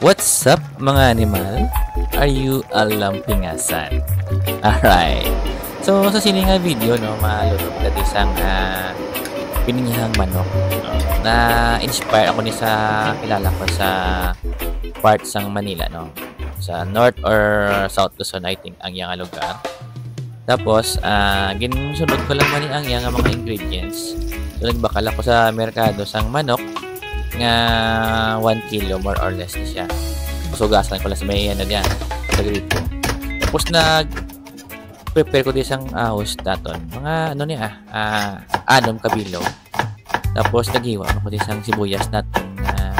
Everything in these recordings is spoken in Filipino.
What's up mga animal? Are you alampingasan? Alright. So sa sini nga video no, malulog dati isang pininyahang manok. Na inspire ako ni sa kilala ko sa part sang Manila no. Sa North or South Luzon I think ang yang lugar. Tapos ginsunod ko lang man ang yang mga ingredients. So nagbakal ako sa merkado sang manok nga 1 kilo more or less na siya. Sugasan ko lang sa may ano diyan, sa grito. Tapos prepare ko din isang ahos daton. Mga ano niya, 6 kabilog. Tapos naghiwa ako din isang sibuyas natin na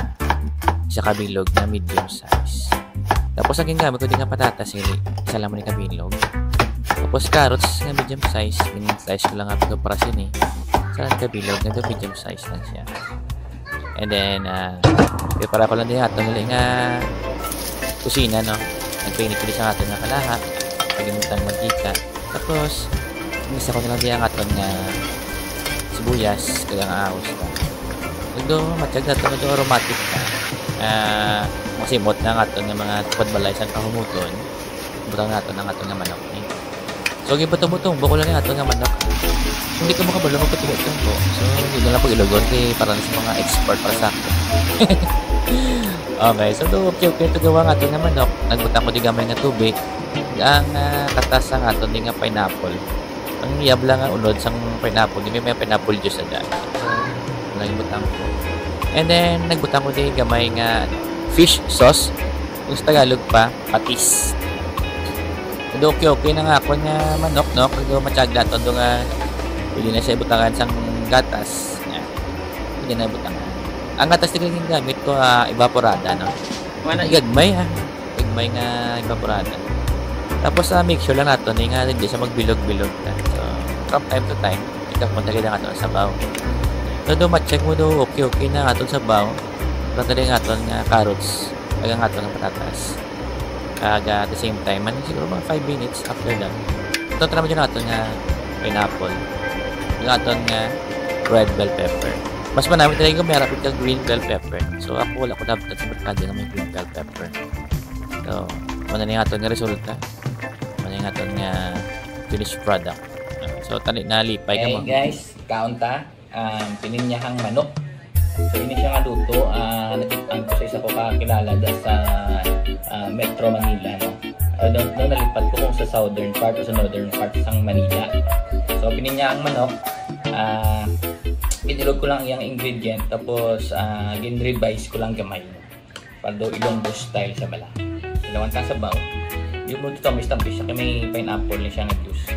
isa kabilog na medium size. Tapos ang gingamit ko din ng patatas, isa lang mo ni kabilog. Tapos carrots na medium size, slice ko lang ang para sini. Sa kabilog na medium size lang siya. And then, prepare ko lang din ato nga kusina, no? Nagpainit ko din sa ato nga kalaha. Paginitan mantika. Tapos, isa ko na lang din ang ato nga sibuyas. Kagang aahos ka. Nagdo, matiyag na ito. Nagdo aromatic ka. Masimot na ang ato nga mga tukod balay sa kahumuton. Butang na ato ng ato nga manok. So, gipatong-butong. Buko lang yung ato nga manok. Hindi ko makabalo magpatuloy ko. So, hindi na lang pag-ilogon kay para sa mga expert para sa akin. Okay, so okay ito gawa nga ito na manok. Nagbutang ko di gamay nga tubig. Ang katas ang ato di nga pineapple. Ang yabla nga unod sang pineapple. Di may pineapple juice na dyan. So, nagbutang ko. And then, nagbutang ko di gamay nga fish sauce. Kung sa Tagalog pa, patis. So, okay na nga ako nga manok, no? Kung matsyagla ito nga pwede na siya butangan sang gatas. Yan. Pwede na butangan. Ang gatas na yung gamit ko, evaporada, no? Igagmay, Igagmay nga evaporada. Tapos, make sure lang natin nga hindi siya magbilog-bilog na. So, from time to time, ikapunta kita nga ito sa baw. So, check mo do, okay na nga ito sa baw. Punta rin nga ito nga carrots. Kagang nga ito ng patatas. At the same time, siguro mga 5 minutes after that. Ito naman dyan ito nga pineapple. Aton nga red bell pepper. Mas manami talaga kung may rapid ka green bell pepper. So ako wala ko dapat sa merkado na may green bell pepper. So muna nga aton nga resulta. Muna nga aton nga finished product. So tani na lipay ka mo. Hey guys, kaunta pininyahang manok. So ini siya nga luto. Natipan ko sa isa ko kakilala sa Metro Manila, no? Doon nalipat ko kung sa southern part o sa northern part sang Manila. So pininyahang manok. Pinilog ko lang yung ingredient tapos gin-revise ko lang gamay para daw Ilonggo style sa bala. Dalawang kasabaw. Yung mo ito tamis-tamis siya may pineapple na siya nga juice.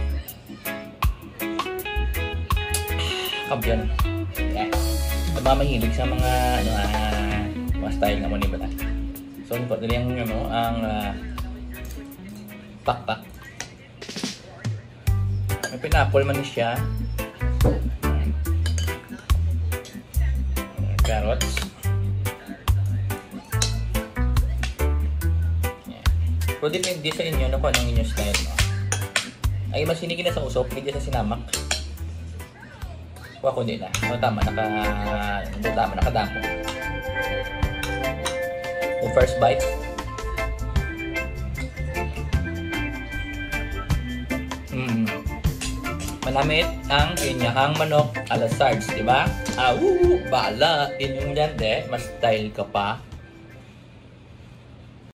Kabyan. Yeah. Mahilig sa mga mga style na mo ni bala. So nito dali ang pakpak. May pineapple man siya. Carrots. Pero depende sa inyo na kung anong inyong style, no? Ay, mas sinigin na sa usok, hindi sa sinamak. Kung ako hindi na. No, tama, nakadamo. The first bite. Manamit ang pinyahang manok ala sards, di ba? Bala! Yun yung yan, mas style ka pa.